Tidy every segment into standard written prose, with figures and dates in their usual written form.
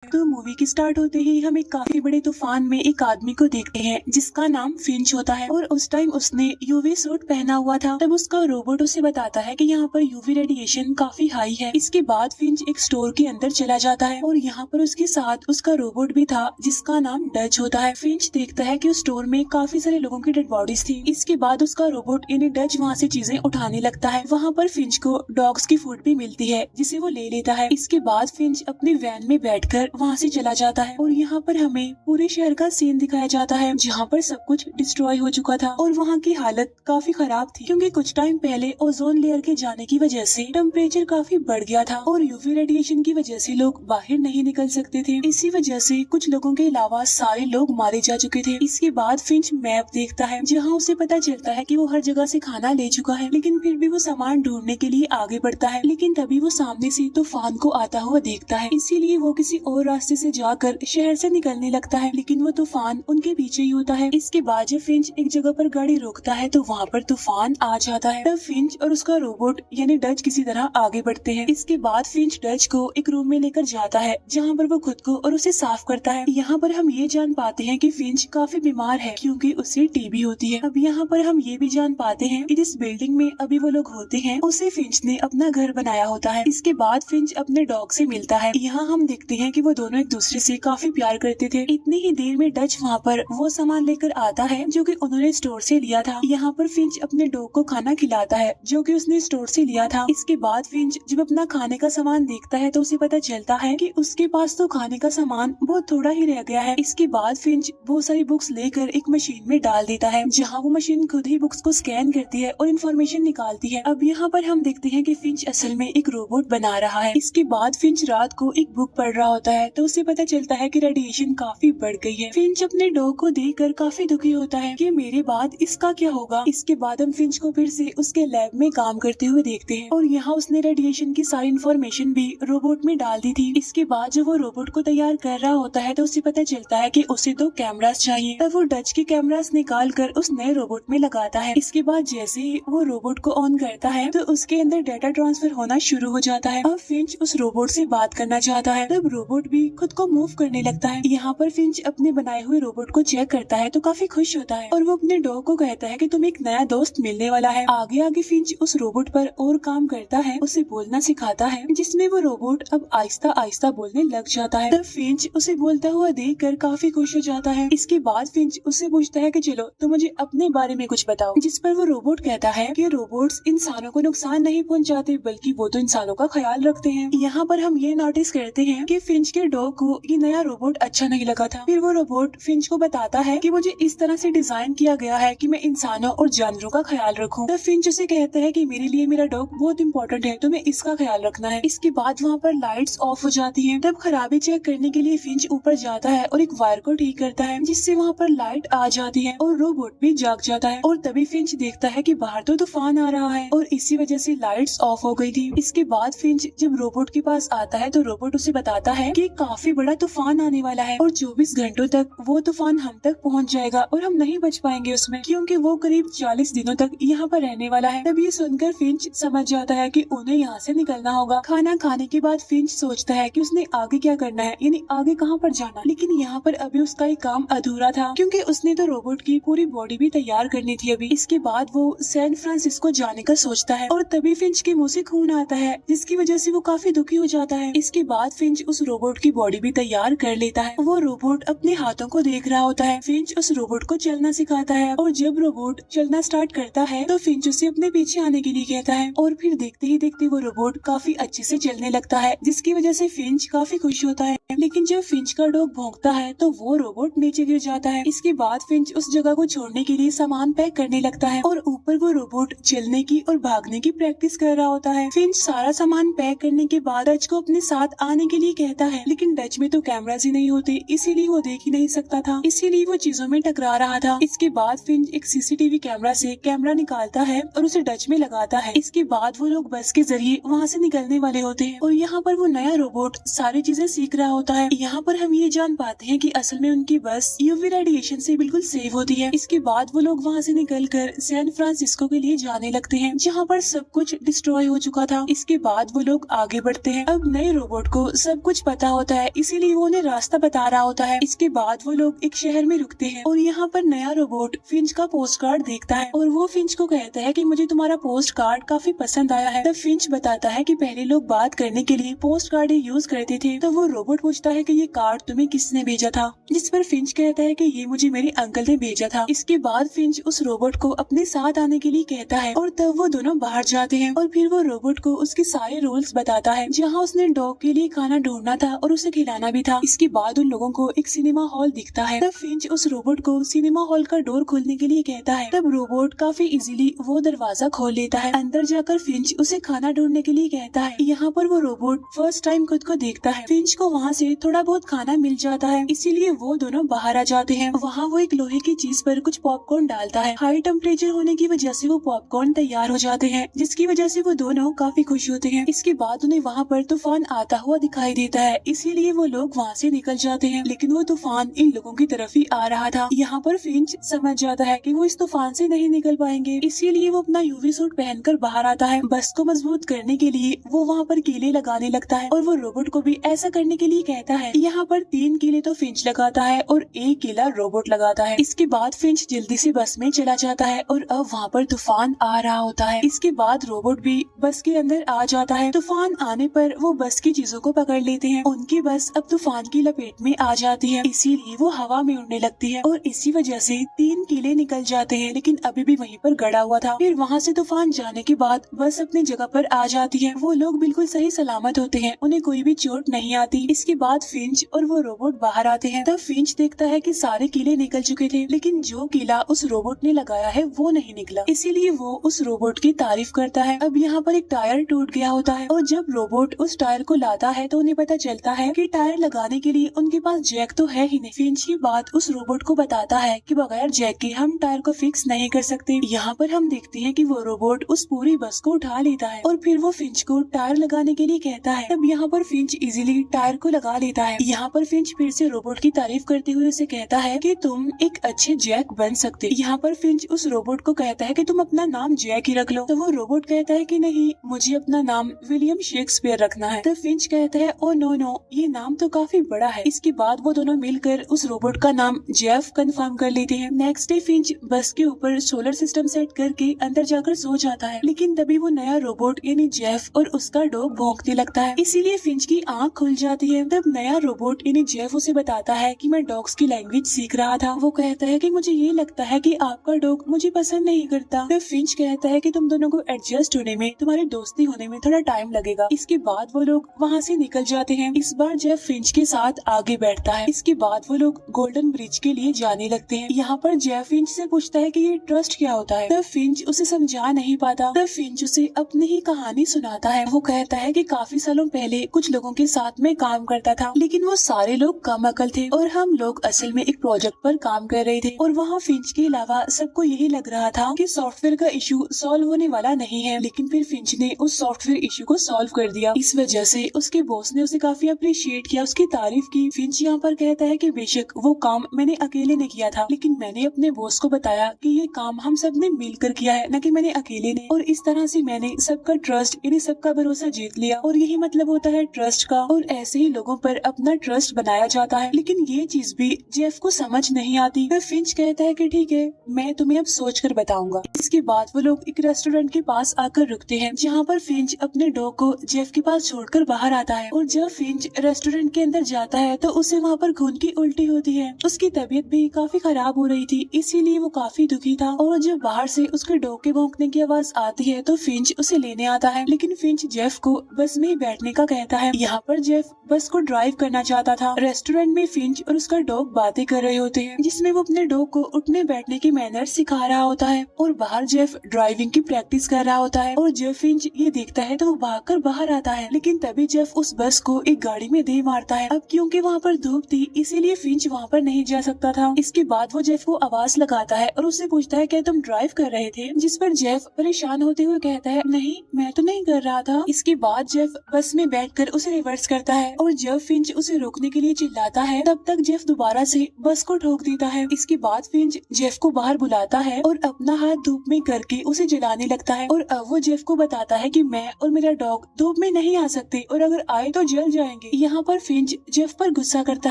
तो मूवी की स्टार्ट होते ही हम एक काफी बड़े तूफान में एक आदमी को देखते हैं जिसका नाम फिंच होता है और उस टाइम उसने यूवी सूट पहना हुआ था। तब उसका रोबोट उसे बताता है कि यहाँ पर यूवी रेडिएशन काफी हाई है। इसके बाद फिंच एक स्टोर के अंदर चला जाता है और यहाँ पर उसके साथ उसका रोबोट भी था जिसका नाम डच होता है। फिंच देखता है कि उस स्टोर में काफी सारे लोगों की डेड बॉडीज थी। इसके बाद उसका रोबोट यानी डच वहाँ से चीजें उठाने लगता है। वहाँ पर फिंच को डॉग्स की फूड भी मिलती है जिसे वो ले लेता है। इसके बाद फिंच अपनी वैन में बैठकर वहाँ से चला जाता है और यहाँ पर हमें पूरे शहर का सीन दिखाया जाता है जहाँ पर सब कुछ डिस्ट्रॉय हो चुका था और वहाँ की हालत काफी खराब थी क्योंकि कुछ टाइम पहले ओजोन लेयर के जाने की वजह से टेम्परेचर काफी बढ़ गया था और यूवी रेडिएशन की वजह से लोग बाहर नहीं निकल सकते थे। इसी वजह से कुछ लोगों के अलावा सारे लोग मारे जा चुके थे। इसके बाद फिंच मैप देखता है जहाँ उसे पता चलता है कि वो हर जगह से खाना ले चुका है, लेकिन फिर भी वो सामान ढूंढने के लिए आगे बढ़ता है। लेकिन तभी वो सामने से तूफान को आता हुआ देखता है, इसीलिए वो किसी और रास्ते से जाकर शहर से निकलने लगता है, लेकिन वो तूफान उनके पीछे ही होता है। इसके बाद जब फिंच एक जगह पर गाड़ी रोकता है तो वहाँ पर तूफान आ जाता है। तब फिंच और उसका रोबोट यानी डच किसी तरह आगे बढ़ते हैं। इसके बाद फिंच डच को एक रूम में लेकर जाता है जहाँ पर वो खुद को और उसे साफ करता है। यहाँ पर हम ये जान पाते हैं कि फिंच काफी बीमार है क्योंकि उसे टीबी होती है। अब यहाँ पर हम ये भी जान पाते हैं कि जिस बिल्डिंग में अभी वो लोग होते हैं उसे फिंच ने अपना घर बनाया होता है। इसके बाद फिंच अपने डॉग से मिलता है। यहाँ हम देखते हैं कि वो दोनों एक दूसरे से काफी प्यार करते थे। इतनी ही देर में डच वहाँ पर वो सामान लेकर आता है जो कि उन्होंने स्टोर से लिया था। यहाँ पर फिंच अपने डॉग को खाना खिलाता है जो कि उसने स्टोर से लिया था। इसके बाद फिंच जब अपना खाने का सामान देखता है तो उसे पता चलता है कि उसके पास तो खाने का सामान बहुत थोड़ा ही रह गया है। इसके बाद फिंच बहुत सारी बुक्स लेकर एक मशीन में डाल देता है जहाँ वो मशीन खुद ही बुक्स को स्कैन करती है और इन्फॉर्मेशन निकालती है। अब यहाँ पर हम देखते हैं कि फिंच असल में एक रोबोट बना रहा है। इसके बाद फिंच रात को एक बुक पढ़ रहा होता है तो उसे पता चलता है कि रेडिएशन काफी बढ़ गई है। फिंच अपने डॉग को देखकर काफी दुखी होता है कि मेरे बाद इसका क्या होगा। इसके बाद हम फिंच को फिर से उसके लैब में काम करते हुए देखते हैं और यहाँ उसने रेडिएशन की सारी इन्फॉर्मेशन भी रोबोट में डाल दी थी। इसके बाद जब वो रोबोट को तैयार कर रहा होता है तो उसे पता चलता है कि उसे 2 कैमरास चाहिए। तब वो डच के कैमरास निकाल कर उस नए रोबोट में लगाता है। इसके बाद जैसे ही वो रोबोट को ऑन करता है तो उसके अंदर डाटा ट्रांसफर होना शुरू हो जाता है। अब फिंच उस रोबोट से बात करना चाहता है। तब रोबोट भी खुद को मूव करने लगता है। यहाँ पर फिंच अपने बनाए हुए रोबोट को चेक करता है तो काफी खुश होता है और वो अपने डॉग को कहता है कि तुम्हें एक नया दोस्त मिलने वाला है। आगे आगे फिंच उस रोबोट पर और काम करता है, उसे बोलना सिखाता है जिसमें वो रोबोट अब आहिस्ता आहिस्ता बोलने लग जाता है। तब फिंच उसे बोलता हुआ देखकर काफी खुश हो जाता है। इसके बाद फिंच उससे पूछता है कि चलो तो मुझे अपने बारे में कुछ बताओ, जिस पर वो रोबोट कहता है कि रोबोट्स इंसानों को नुकसान नहीं पहुंचाते बल्कि वो तो इंसानों का ख्याल रखते हैं। यहाँ पर हम ये नोटिस करते हैं कि फिंच के डॉग को ये नया रोबोट अच्छा नहीं लगा था। फिर वो रोबोट फिंच को बताता है कि मुझे इस तरह से डिजाइन किया गया है कि मैं इंसानों और जानवरों का ख्याल रखूं। तब फिंच उसे कहता है कि मेरे लिए मेरा डॉग बहुत इंपॉर्टेंट है, तुम्हें इसका ख्याल रखना है। इसके बाद वहाँ पर लाइट्स ऑफ हो जाती हैं। तब खराबी चेक करने के लिए फिंच ऊपर जाता है और एक वायर को ठीक करता है जिससे वहाँ पर लाइट आ जाती है और रोबोट भी जाग जाता है। और तभी फिंच देखता है कि बाहर तो तूफान आ रहा है और इसी वजह से लाइट्स ऑफ हो गई थी। इसके बाद फिंच जब रोबोट के पास आता है तो रोबोट उसे बताता है कि काफी बड़ा तूफान आने वाला है और 24 घंटों तक वो तूफान हम तक पहुंच जाएगा और हम नहीं बच पाएंगे उसमें क्योंकि वो करीब 40 दिनों तक यहाँ पर रहने वाला है। तब ये सुनकर फिंच समझ जाता है कि उन्हें यहाँ से निकलना होगा। खाना खाने के बाद फिंच सोचता है कि उसने आगे क्या करना है, यानी आगे कहाँ पर जाना, लेकिन यहाँ पर अभी उसका एक काम अधूरा था क्योंकि उसने तो रोबोट की पूरी बॉडी भी तैयार करनी थी अभी। इसके बाद वो सैन फ्रांसिस्को जाने का सोचता है और तभी फिंच के मुँह से खून आता है जिसकी वजह से वो काफी दुखी हो जाता है। इसके बाद फिंच उस रोबोट की बॉडी भी तैयार कर लेता है। वो रोबोट अपने हाथों को देख रहा होता है। फिंच उस रोबोट को चलना सिखाता है और जब रोबोट चलना स्टार्ट करता है तो फिंच उसे अपने पीछे आने के लिए कहता है और फिर देखते ही देखते वो रोबोट काफी अच्छे से चलने लगता है जिसकी वजह से फिंच काफी खुश होता है। लेकिन जब फिंच का डॉग भौंकता है तो वो रोबोट नीचे गिर जाता है। इसके बाद फिंच उस जगह को छोड़ने के लिए सामान पैक करने लगता है और ऊपर वो रोबोट चलने की और भागने की प्रैक्टिस कर रहा होता है। फिंच सारा सामान पैक करने के बाद डच को अपने साथ आने के लिए कहता है, लेकिन डच में तो कैमरास ही नहीं होते इसीलिए वो देख ही नहीं सकता था, इसीलिए वो चीजों में टकरा रहा था। इसके बाद फिंच एक सीसीटीवी कैमरा से कैमरा निकालता है और उसे डच में लगाता है। इसके बाद वो लोग बस के जरिए वहाँ से निकलने वाले होते हैं और यहाँ पर वो नया रोबोट सारी चीजें सीख रहा होता है। यहाँ पर हम ये जान पाते हैं कि असल में उनकी बस यूवी रेडिएशन से बिल्कुल सेफ होती है। इसके बाद वो लोग वहाँ से निकलकर सैन फ्रांसिस्को के लिए जाने लगते हैं जहाँ पर सब कुछ डिस्ट्रॉय हो चुका था। इसके बाद वो लोग आगे बढ़ते हैं। अब नए रोबोट को सब कुछ पता रहा होता है, इसीलिए वो उन्हें रास्ता बता रहा होता है। इसके बाद वो लोग एक शहर में रुकते हैं और यहाँ पर नया रोबोट फिंच का पोस्ट कार्ड देखता है और वो फिंच को कहता है कि मुझे तुम्हारा पोस्ट कार्ड काफी पसंद आया है। तब फिंच बताता है कि पहले लोग बात करने के लिए पोस्ट कार्ड यूज करते थे। तो वो रोबोट पूछता है कि ये कार्ड तुम्हें किसने भेजा था, जिस पर फिंच कहता है कि ये मुझे मेरे अंकल ने भेजा था। इसके बाद फिंच उस रोबोट को अपने साथ आने के लिए कहता है और तब वो दोनों बाहर जाते हैं और फिर वो रोबोट को उसके सारे रूल्स बताता है, जहाँ उसने डॉग के लिए खाना ढूंढना था और उसे खिलाना भी था। इसके बाद उन लोगों को एक सिनेमा हॉल दिखता है। तब फिंच उस रोबोट को सिनेमा हॉल का डोर खोलने के लिए कहता है। तब रोबोट काफी इजीली वो दरवाजा खोल लेता है। अंदर जाकर फिंच उसे खाना ढूंढने के लिए कहता है। यहाँ पर वो रोबोट फर्स्ट टाइम खुद को देखता है। फिंच को वहाँ से थोड़ा बहुत खाना मिल जाता है, इसीलिए वो दोनों बाहर आ जाते हैं। वहाँ वो एक लोहे की चीज पर कुछ पॉपकॉर्न डालता है। हाई टेम्परेचर होने की वजह से वो पॉपकॉर्न तैयार हो जाते हैं, जिसकी वजह से वो दोनों काफी खुश होते हैं। इसके बाद उन्हें वहाँ पर तूफान आता हुआ दिखाई देता है, इसीलिए वो लोग वहाँ से निकल जाते हैं। लेकिन वो तूफान इन लोगों की तरफ ही आ रहा था। यहाँ पर फिंच समझ जाता है कि वो इस तूफान से नहीं निकल पाएंगे, इसीलिए वो अपना यूवी सूट पहनकर बाहर आता है। बस को मजबूत करने के लिए वो वहाँ पर कीले लगाने लगता है और वो रोबोट को भी ऐसा करने के लिए कहता है। यहाँ पर 3 कीले तो फिंच लगाता है और 1 कीला रोबोट लगाता है। इसके बाद फिंच जल्दी से बस में चला जाता है और अब वहाँ पर तूफान आ रहा होता है। इसके बाद रोबोट भी बस के अंदर आ जाता है। तूफान आने पर वो बस की चीजों को पकड़ लेते हैं। उनकी बस अब तूफान की लपेट में आ जाती है, इसीलिए वो हवा में उड़ने लगती है और इसी वजह से 3 कीले निकल जाते हैं, लेकिन अभी भी वहीं पर गड़ा हुआ था। फिर वहाँ से तूफान जाने के बाद बस अपनी जगह पर आ जाती है। वो लोग बिल्कुल सही सलामत होते हैं, उन्हें कोई भी चोट नहीं आती। इसके बाद फिंच और वो रोबोट बाहर आते हैं। तब फिंच देखता है कि सारे कीले निकल चुके थे, लेकिन जो कीला उस रोबोट ने लगाया है वो नहीं निकला, इसीलिए वो उस रोबोट की तारीफ करता है। अब यहाँ पर एक टायर टूट गया होता है और जब रोबोट उस टायर को लाता है तो उन्हें पता चलता है कि टायर लगाने के लिए उनके पास जैक तो है ही नहीं। फिंच की बात उस रोबोट को बताता है कि बगैर जैक के हम टायर को फिक्स नहीं कर सकते। यहाँ पर हम देखते हैं कि वो रोबोट उस पूरी बस को उठा लेता है और फिर वो फिंच को टायर लगाने के लिए कहता है। तब यहाँ पर फिंच इजीली टायर को लगा लेता है। यहाँ पर फिंच फिर से रोबोट की तारीफ करते हुए उसे कहता है कि तुम एक अच्छे जैक बन सकते। यहाँ पर फिंच उस रोबोट को कहता है कि तुम अपना नाम जैक ही रख लो। तो वो रोबोट कहता है कि नहीं, मुझे अपना नाम विलियम शेक्सपियर रखना है। तब फिंच कहता है ओ नो नो, ये नाम तो काफी बड़ा है। इसके बाद वो दोनों मिलकर उस रोबोट का नाम जेफ कंफर्म कर लेते हैं। नेक्स्ट डे फिंच बस के ऊपर सोलर सिस्टम सेट करके अंदर जाकर सो जाता है, लेकिन तभी वो नया रोबोट यानी जेफ और उसका डॉग भौंकने लगता है, इसीलिए फिंच की आंख खुल जाती है। तब नया रोबोट यानी जेफ उसे बताता है कि मैं डॉग्स की लैंग्वेज सीख रहा था। वो कहता है कि मुझे ये लगता है कि आपका डॉग मुझे पसंद नहीं करता। तब फिंच कहता है कि तुम दोनों को एडजस्ट होने में, तुम्हारी दोस्ती होने में थोड़ा टाइम लगेगा। इसके बाद वो लोग वहाँ से निकल जाते हैं। इस बार जेफ फिंच के साथ आगे बैठता है। इसके बाद वो लोग गोल्डन ब्रिज के लिए जाने लगते हैं। यहाँ पर जेफ फिंच से पूछता है कि ये ट्रस्ट क्या होता है। तब फिंच उसे समझा नहीं पाता। तब फिंच उसे अपनी ही कहानी सुनाता है। वो कहता है कि काफी सालों पहले कुछ लोगों के साथ में काम करता था, लेकिन वो सारे लोग कम अकल थे और हम लोग असल में एक प्रोजेक्ट पर काम कर रहे थे और वहाँ फिंच के अलावा सबको यही लग रहा था कि सॉफ्टवेयर का इशू सॉल्व होने वाला नहीं है, लेकिन फिर फिंच ने उस सॉफ्टवेयर इशू को सॉल्व कर दिया। इस वजह से उसके बॉस ने उसे काफी अप्रिशिएट किया, उसकी तारीफ की। फिंच यहाँ पर कहता है कि बेशक वो काम मैंने अकेले ने किया था, लेकिन मैंने अपने बॉस को बताया कि ये काम हम सब ने मिलकर किया है, न कि मैंने अकेले ने, और इस तरह से मैंने सबका ट्रस्ट यानी सबका भरोसा जीत लिया। और यही मतलब होता है ट्रस्ट का, और ऐसे ही लोगों पर अपना ट्रस्ट बनाया जाता है। लेकिन ये चीज भी जेफ को समझ नहीं आती। फिर फिंच कहता है कि ठीक है, मैं तुम्हें अब सोच कर बताऊंगा। इसके बाद वो लोग एक रेस्टोरेंट के पास आकर रुकते हैं, जहाँ पर फिंच अपने डॉग को जेफ के पास छोड़कर बाहर आता है। और जब फिंच रेस्टोरेंट के अंदर जाता है तो उसे वहाँ पर खून की उल्टी होती है। उसकी तबीयत भी काफी खराब हो रही थी, इसीलिए वो काफी दुखी था। और जब बाहर से उसके डॉग के भौंकने की आवाज आती है तो फिंच उसे लेने आता है, लेकिन फिंच जेफ को बस में ही बैठने का कहता है। यहाँ पर जेफ बस को ड्राइव करना चाहता था। रेस्टोरेंट में फिंच और उसका डॉग बातें कर रहे होते हैं, जिसमें वो अपने डॉग को उठने बैठने की मैनर सिखा रहा होता है। और बाहर जेफ ड्राइविंग की प्रैक्टिस कर रहा होता है। और जब फिंच ये देखता है तो वो भागकर बाहर आता है, लेकिन तभी जेफ उस बस को एक गाड़ी में दे मारता है। अब क्योंकि वहाँ पर धूप थी, इसीलिए फिंच वहाँ पर नहीं जा सकता था। इसके बाद वो जेफ को आवाज लगाता है और उससे पूछता है क्या तुम ड्राइव कर रहे थे, जिस पर जेफ परेशान होते हुए कहता है नहीं, मैं तो नहीं कर रहा था। इसके बाद जेफ बस में बैठकर उसे रिवर्स करता है और जब फिंच उसे रोकने के लिए चिल्लाता है तब तक जेफ दोबारा से बस को ठोक देता है। इसके बाद फिंच जेफ को बाहर बुलाता है और अपना हाथ धूप में करके उसे जलाने लगता है। और अब वो जेफ को बताता है कि मैं और मेरा डॉग धूप में नहीं आ सकते और अगर आए तो जल जाएंगे। जाएंगे। यहाँ पर फिंच जेफ पर गुस्सा करता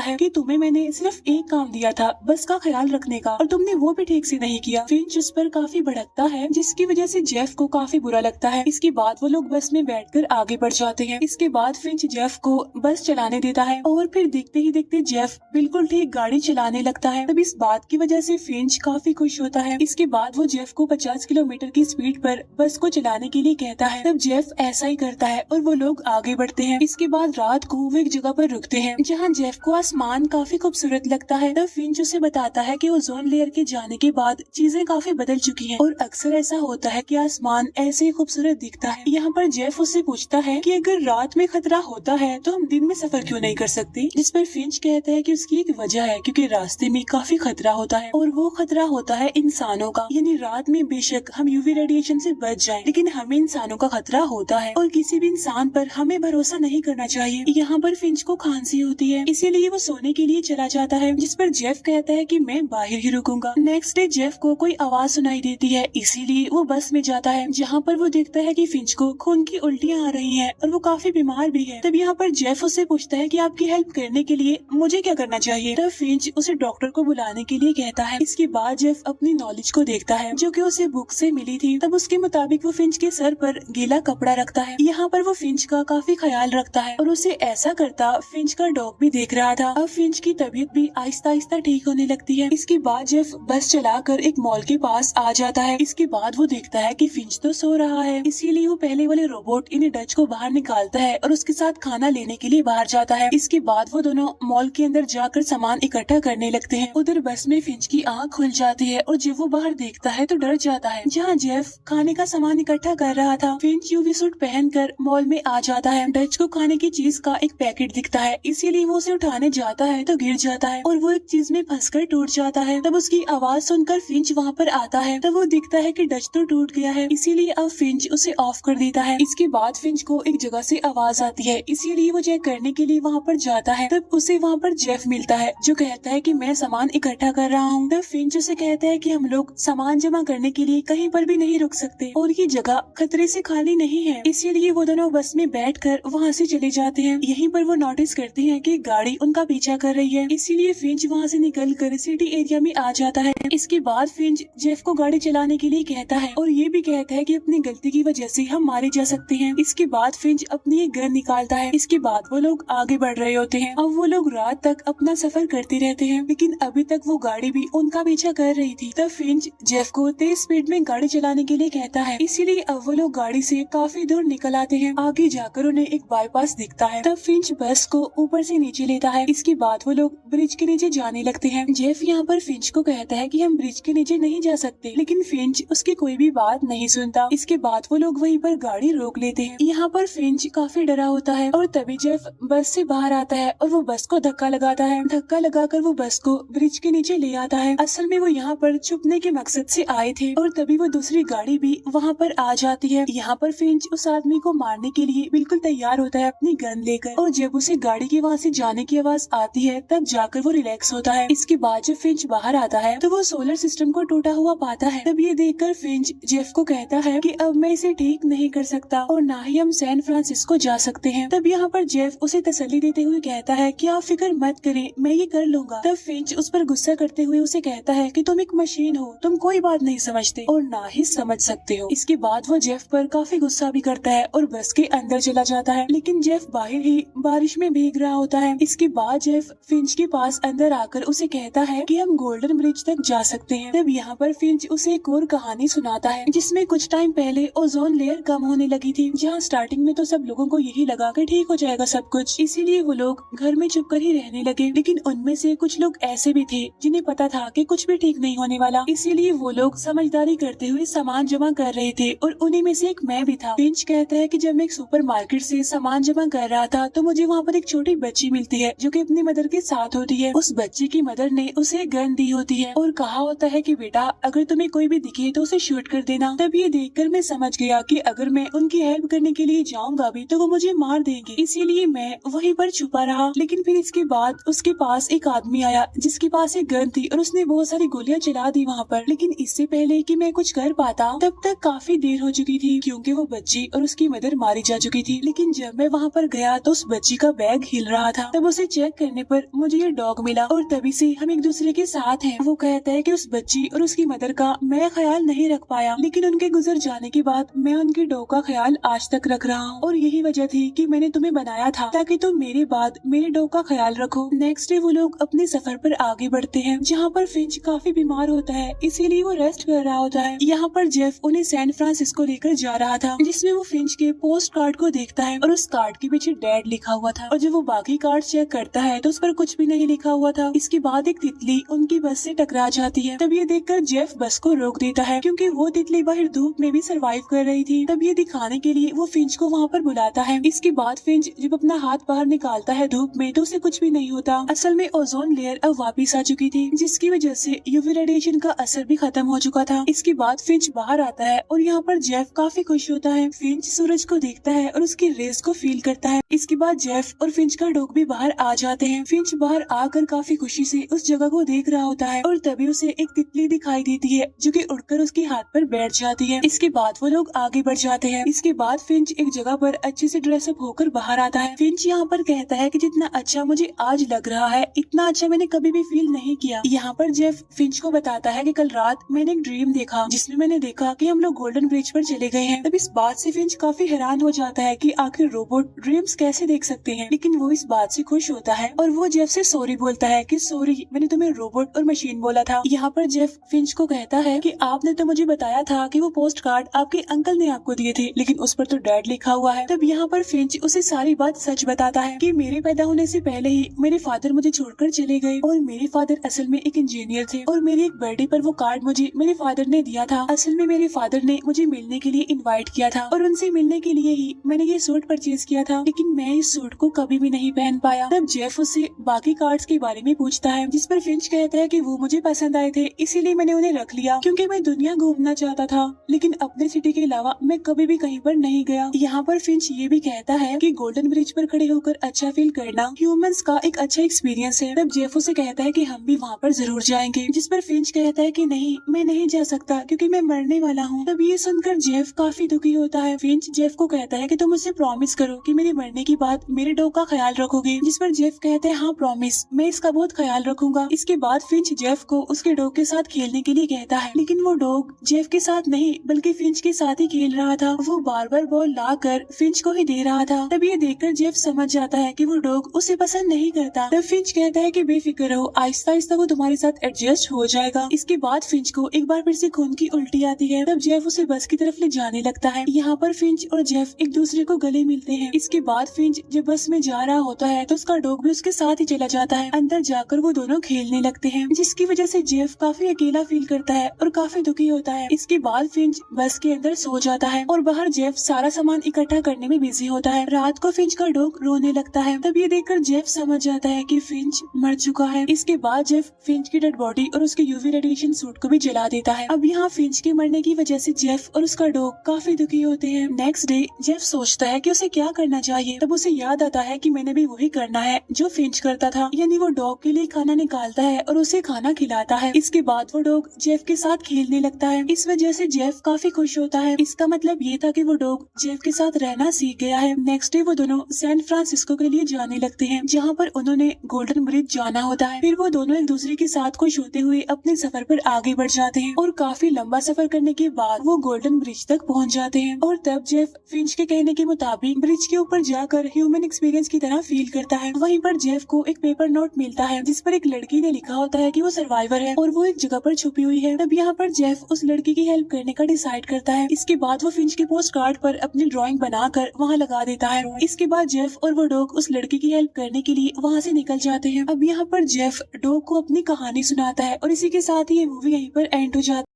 है कि तुम्हें मैंने सिर्फ एक काम दिया था, बस का ख्याल रखने का, और तुमने वो भी ठीक से नहीं किया। फिंच उस पर काफी भड़कता है, जिसकी वजह से जेफ को काफी बुरा लगता है। इसके बाद वो लोग बस में बैठकर आगे बढ़ जाते हैं। इसके बाद फिंच जेफ को बस चलाने देता है और फिर देखते ही देखते जेफ बिल्कुल ठीक गाड़ी चलाने लगता है। तब इस बात की वजह से फिंच काफी खुश होता है। इसके बाद वो जेफ को 50 किलोमीटर की स्पीड पर बस को चलाने के लिए कहता है। तब जेफ ऐसा ही करता है और वो लोग आगे बढ़ते हैं। इसके बाद रात को वो एक जगह पर रुकते हैं जहाँ जेफ को आसमान काफी खूबसूरत लगता है। तब फिंच उसे बताता है कि ओजोन लेयर के जाने के बाद चीजें काफी बदल चुकी हैं और अक्सर ऐसा होता है कि आसमान ऐसे ही खूबसूरत दिखता है। यहाँ पर जेफ उससे पूछता है कि अगर रात में खतरा होता है तो हम दिन में सफर क्यों नहीं कर सकते, जिस पर फिंच कहता है कि उसकी एक वजह है, क्योंकि रास्ते में काफी खतरा होता है और वो खतरा होता है इंसानों का। यानी रात में बेशक हम यूवी रेडिएशन से बच जाएं, लेकिन हमें इंसानों का खतरा होता है और किसी भी इंसान पर हमें भरोसा नहीं करना चाहिए। यहाँ पर फिंच को खांसी होती है, इसीलिए वो सोने के लिए चला जाता है, जिस पर जेफ कहता है कि मैं बाहर ही रुकूंगा। नेक्स्ट डे जेफ को कोई आवाज सुनाई देती है, इसीलिए वो बस में जाता है, जहाँ पर वो देखता है कि फिंच को खून की उल्टियाँ आ रही हैं और वो काफी बीमार भी है। तब यहाँ पर जेफ उससे पूछता है कि आपकी हेल्प करने के लिए मुझे क्या करना चाहिए। तब फिंच उसे डॉक्टर को बुलाने के लिए कहता है। इसके बाद जेफ अपनी नॉलेज को देखता है जो कि उसे बुक से मिली थी। तब उसके मुताबिक वो फिंच के सर पर गीला कपड़ा रखता है। यहाँ पर वो फिंच का काफी ख्याल रखता है और उसे ऐसा करता फिंच का डॉग भी देख रहा था। अब फिंच की तबीयत भी आहिस्ता आहिस्ता ठीक होने लगती है। इसके बाद जेफ बस चलाकर एक मॉल के पास आ जाता है। इसके बाद वो देखता है कि फिंच तो सो रहा है, इसीलिए वो पहले वाले रोबोट इन डच को बाहर निकालता है और उसके साथ खाना लेने के लिए बाहर जाता है। इसके बाद वो दोनों मॉल के अंदर जाकर सामान इकट्ठा करने लगते हैं। उधर बस में फिंच की आंख खुल जाती है और जब वो बाहर देखता है तो डर जाता है। जहाँ जेफ खाने का सामान इकट्ठा कर रहा था, फिंच यूवी सूट पहनकर मॉल में आ जाता है। डच को खाने की चीज का एक पैकेट दिखता है, इसीलिए वो उसे उठाने जाता है तो गिर जाता है और वो एक चीज में फंसकर टूट जाता है। तब उसकी आवाज सुनकर फिंच वहाँ पर आता है। तब वो दिखता है कि डच तो टूट गया है, इसीलिए अब फिंच उसे ऑफ कर देता है। इसके बाद फिंच को एक जगह से आवाज आती है, इसीलिए वो चेक करने के लिए वहाँ पर जाता है। तब उसे वहाँ पर जेफ मिलता है जो कहता है कि मैं सामान इकट्ठा कर रहा हूँ। तब फिंच उसे कहता है कि हम लोग सामान जमा करने के लिए कहीं पर भी नहीं रुक सकते और ये जगह खतरे से खाली नहीं है, इसीलिए वो दोनों बस में बैठकर वहाँ से चले जाते हैं। यहीं पर वो नोटिस करते हैं कि गाड़ी उनका पीछा कर रही है, इसीलिए फिंच वहाँ से निकलकर सिटी एरिया में आ जाता है। इसके बाद फिंच जेफ को गाड़ी चलाने के लिए कहता है और ये भी कहता है कि अपनी गलती की वजह से हम मारे जा सकते हैं। इसके बाद फिंच अपनी एक गन निकालता है। इसके बाद वो लोग आगे बढ़ रहे होते हैं। अब वो लोग रात तक अपना सफर करते रहते हैं, लेकिन अभी तक वो गाड़ी भी उनका पीछा कर रही थी। तब फिंच जेफ को तेज स्पीड में गाड़ी चलाने के लिए कहता है, इसीलिए अब वो लोग गाड़ी से काफी दूर निकल आते हैं। आगे जाकर उन्हें एक बाईपास दिखता है। तब फिंच बस को ऊपर से नीचे लेता है। इसके बाद वो लोग ब्रिज के नीचे जाने लगते हैं। जेफ यहाँ पर फिंच को कहता है कि हम ब्रिज के नीचे नहीं जा सकते, लेकिन फिंच उसकी कोई भी बात नहीं सुनता। इसके बाद वो लोग वहीं पर गाड़ी रोक लेते हैं। यहाँ पर फिंच काफी डरा होता है और तभी जेफ बस से बाहर आता है और वो बस को धक्का लगाता है। धक्का लगाकर वो बस को ब्रिज के नीचे ले आता है। असल में वो यहाँ पर छुपने के मकसद से आए थे और तभी वो दूसरी गाड़ी भी वहाँ पर आ जाती है। यहाँ पर फिंच उस आदमी को मारने के लिए बिल्कुल तैयार होता है अपनी गन लेकर, और जब उसे गाड़ी के वहाँ से जाने की आवाज आती है तब जाकर वो रिलैक्स होता है। इसके बाद जब फिंच बाहर आता है तो वो सोलर सिस्टम को टूटा हुआ पाता है। तब ये देखकर फिंच जेफ को कहता है कि अब मैं इसे ठीक नहीं कर सकता और ना ही हम सैन फ्रांसिस्को जा सकते हैं। तब यहाँ पर जेफ उसे तसल्ली देते हुए कहता है कि आप फिक्र मत करें, मैं ये कर लूंगा। तब फिंच उस पर गुस्सा करते हुए उसे कहता है कि तुम एक मशीन हो, तुम कोई बात नहीं समझते और ना ही समझ सकते हो। इसके बाद वो जेफ पर काफी गुस्सा भी करता है और बस के अंदर चला जाता है, लेकिन जेफ बाहर ही बारिश में भीग रहा होता है। इसके बाद जेफ फिंच के पास अंदर आकर उसे कहता है कि हम गोल्डन ब्रिज तक जा सकते हैं। तब यहाँ पर फिंच उसे एक और कहानी सुनाता है जिसमें कुछ टाइम पहले ओजोन लेयर कम होने लगी थी, जहाँ स्टार्टिंग में तो सब लोगों को यही लगा कि ठीक हो जाएगा सब कुछ, इसीलिए वो लोग घर में चुप कर ही रहने लगे। लेकिन उनमें से कुछ लोग ऐसे भी थे जिन्हें पता था कि कुछ भी ठीक नहीं होने वाला, इसीलिए वो लोग समझदारी करते हुए सामान जमा कर रहे थे और उन्हीं में से एक मैं भी था। फिंच कहता है कि जब मैं एक सुपर मार्केट से सामान जमा कर रहा था तो मुझे वहाँ पर एक छोटी बच्ची मिलती है जो कि अपनी मदर के साथ होती है। उस बच्ची की मदर ने उसे गन दी होती है और कहा होता है कि बेटा अगर तुम्हें कोई भी दिखे तो उसे शूट कर देना। तब ये देखकर मैं समझ गया कि अगर मैं उनकी हेल्प करने के लिए जाऊंगा भी तो वो मुझे मार देंगे, इसीलिए मैं वहीं पर छुपा रहा। लेकिन फिर इसके बाद उसके पास एक आदमी आया जिसके पास एक गन थी और उसने बहुत सारी गोलियां चला दी वहाँ पर। लेकिन इससे पहले कि मैं कुछ कर पाता तब तक काफी देर हो चुकी थी क्योंकि वो बच्ची और उसकी मदर मारी जा चुकी थी। लेकिन जब मैं वहाँ पर गया तो उस बच्ची का बैग हिल रहा था। तब उसे चेक करने पर मुझे ये डॉग मिला और तभी से हम एक दूसरे के साथ हैं। वो कहता है कि उस बच्ची और उसकी मदर का मैं ख्याल नहीं रख पाया, लेकिन उनके गुजर जाने के बाद मैं उनके डॉग का ख्याल आज तक रख रहा हूँ और यही वजह थी कि मैंने तुम्हें बनाया था ताकि तुम मेरे बाद मेरे डॉग का ख्याल रखो। नेक्स्ट डे वो लोग अपने सफर पर आगे बढ़ते हैं, जहाँ पर फिंच काफी बीमार होता है, इसीलिए वो रेस्ट कर रहा होता है। यहाँ पर जेफ उन्हें सैन फ्रांसिस्को लेकर जा रहा था, जिसमें वो फिंच के पोस्ट कार्ड को देखता है और उस कार्ड के पीछे डैड लिखा हुआ था, और जब वो बाकी कार्ड चेक करता है तो उस पर कुछ भी नहीं लिखा हुआ था। इसके बाद एक तितली उनकी बस से टकरा जाती है। तब ये देखकर जेफ बस को रोक देता है, क्योंकि वो तितली बाहर धूप में भी सरवाइव कर रही थी। तब ये दिखाने के लिए वो फिंच को वहाँ पर बुलाता है। इसके बाद फिंच जब अपना हाथ बाहर निकालता है धूप में तो उसे कुछ भी नहीं होता। असल में ओजोन लेयर अब वापिस आ चुकी थी, जिसकी वजह से यूवी रेडिएशन का असर भी खत्म हो चुका था। इसके बाद फिंच बाहर आता है और यहाँ पर जेफ काफी खुश होता है। फिंच सूरज को देखता है और उसकी रेस को फील करता है। इसके बाद जेफ और फिंच का डॉग भी बाहर आ जाते हैं। फिंच बाहर आकर काफी खुशी से उस जगह को देख रहा होता है और तभी उसे एक तितली दिखाई देती है जो कि उड़कर उसके हाथ पर बैठ जाती है। इसके बाद वो लोग आगे बढ़ जाते हैं। इसके बाद फिंच एक जगह पर अच्छे से ड्रेसअप होकर बाहर आता है। फिंच यहाँ पर कहता है कि जितना अच्छा मुझे आज लग रहा है इतना अच्छा मैंने कभी भी फील नहीं किया। यहाँ पर जेफ फिंच को बताता है कि कल रात मैंने एक ड्रीम देखा, जिसमें मैंने देखा कि हम लोग गोल्डन ब्रिज पर चले गए हैं। तब इस बात से फिंच काफी हैरान हो जाता है कि आखिर रोबोट ड्रीम्स कैसे देख सकते हैं, लेकिन वो इस बात से खुश होता है और वो जेफ से सॉरी बोलता है कि सॉरी मैंने तुम्हें रोबोट और मशीन बोला था। यहाँ पर जेफ फिंच को कहता है कि आपने तो मुझे बताया था कि वो पोस्ट कार्ड आपके अंकल ने आपको दिए थे, लेकिन उस पर तो डैड लिखा हुआ है। तब यहाँ पर फिंच उसे सारी बात सच बताता है कि मेरे पैदा होने से पहले ही मेरे फादर मुझे छोड़कर चले गए और मेरे फादर असल में एक इंजीनियर थे और मेरी एक बर्थडे पर वो कार्ड मुझे मेरे फादर ने दिया था। असल में मेरे फादर ने मुझे मिलने के लिए इनवाइट किया था और उनसे मिलने के लिए ही मैंने ये सूट परचेज किया था, लेकिन मैं इस सूट को कभी भी नहीं पहन पाया। तब जेफ उससे बाकी कार्ड्स के बारे में पूछता है, जिस पर फिंच कहता है कि वो मुझे पसंद आए थे, इसीलिए मैंने उन्हें रख लिया क्योंकि मैं दुनिया घूमना चाहता था, लेकिन अपने सिटी के अलावा मैं कभी भी कहीं पर नहीं गया। यहाँ पर फिंच ये भी कहता है कि गोल्डन ब्रिज पर खड़े होकर अच्छा फील करना ह्यूमंस का एक अच्छा एक्सपीरियंस है। तब जेफ उसे कहता है कि हम भी वहाँ पर जरूर जाएंगे, जिस पर फिंच कहता है कि नहीं मैं नहीं जा सकता क्योंकि मैं मरने वाला हूँ। तब ये सुनकर जेफ काफी दुखी होता है। फिंच जेफ को कहता है कि तुम मुझसे प्रॉमिस करो कि मेरे मरने के बाद मेरे डॉग का ख्याल रखोगे, जिस पर जेफ कहते हैं हाँ प्रॉमिस, मैं इसका बहुत ख्याल रखूंगा। इसके बाद फिंच जेफ को उसके डॉग के साथ खेलने के लिए कहता है, लेकिन वो डॉग जेफ के साथ नहीं बल्कि फिंच के साथ ही खेल रहा था। वो बार बार बॉल लाकर फिंच को ही दे रहा था। तब ये देखकर जेफ समझ जाता है कि वो डॉग उसे पसंद नहीं करता। तब फिंच कहता है कि बेफिक्र रहो, आहिस्ता आहिस्ता वो तुम्हारे साथ एडजस्ट हो जाएगा। इसके बाद फिंच को एक बार फिर से खून की उल्टी आती है। तब जेफ उसे बस की तरफ ले जाने लगता है। यहाँ पर फिंच और जेफ एक दूसरे को गले मिलते हैं। इसके बाद फिंच जब बस में जा रहा होता है तो उसका डॉग भी उसके साथ ही चला जाता है। अंदर जाकर वो दोनों खेलने लगते हैं, जिसकी वजह से जेफ काफी अकेला फील करता है और काफी दुखी होता है। इसके बाद फिंच बस के अंदर सो जाता है और बाहर जेफ सारा सामान इकट्ठा करने में बिजी होता है। रात को फिंच का डॉग रोने लगता है। तब ये देखकर जेफ समझ जाता है कि फिंच मर चुका है। इसके बाद जेफ फिंच की डेड बॉडी और उसके यूवी रेडिएशन सूट को भी जला देता है। अब यहाँ फिंच के मरने की वजह से जेफ और उसका डॉग काफी दुखी होते हैं। नेक्स्ट डे जेफ सोचता है कि उसे क्या करना चाहिए। तब उसे याद आता है कि मैंने भी वही करना है जो फिंच करता था, यानी वो डॉग के लिए खाना निकालता है और उसे खाना खिलाता है। इसके बाद वो डॉग जेफ के साथ खेलने लगता है। इस वजह से जेफ काफी खुश होता है। इसका मतलब ये था कि वो डॉग जेफ के साथ रहना सीख गया है। नेक्स्ट डे वो दोनों सैन फ्रांसिस्को के लिए जाने लगते हैं, जहाँ पर उन्होंने गोल्डन ब्रिज जाना होता है। फिर वो दोनों एक दूसरे के साथ खुश होते हुए अपने सफर पर आगे बढ़ जाते हैं और काफी लंबा सफर करने के बाद वो गोल्डन ब्रिज तक पहुँच जाते हैं। और तब जेफ फिंच के कहने के मुताबिक ब्रिज के ऊपर जाकर ह्यूमन एक्सपीरियंस की तरह फील करता है। वहीं पर जेफ को एक पेपर नोट मिलता है, जिस पर एक लड़की ने लिखा होता है कि वो सर्वाइवर है और वो एक जगह पर छुपी हुई है। तब यहाँ पर जेफ उस लड़की की हेल्प करने का डिसाइड करता है। इसके बाद वो फिंच के पोस्ट कार्ड पर अपनी ड्राइंग बनाकर वहाँ लगा देता है। इसके बाद जेफ और वो डॉग उस लड़की की हेल्प करने के लिए वहाँ से निकल जाते हैं। अब यहाँ पर जेफ डॉग को अपनी कहानी सुनाता है और इसी के साथ ही ये मूवी यहीं पर एंड हो जाती है।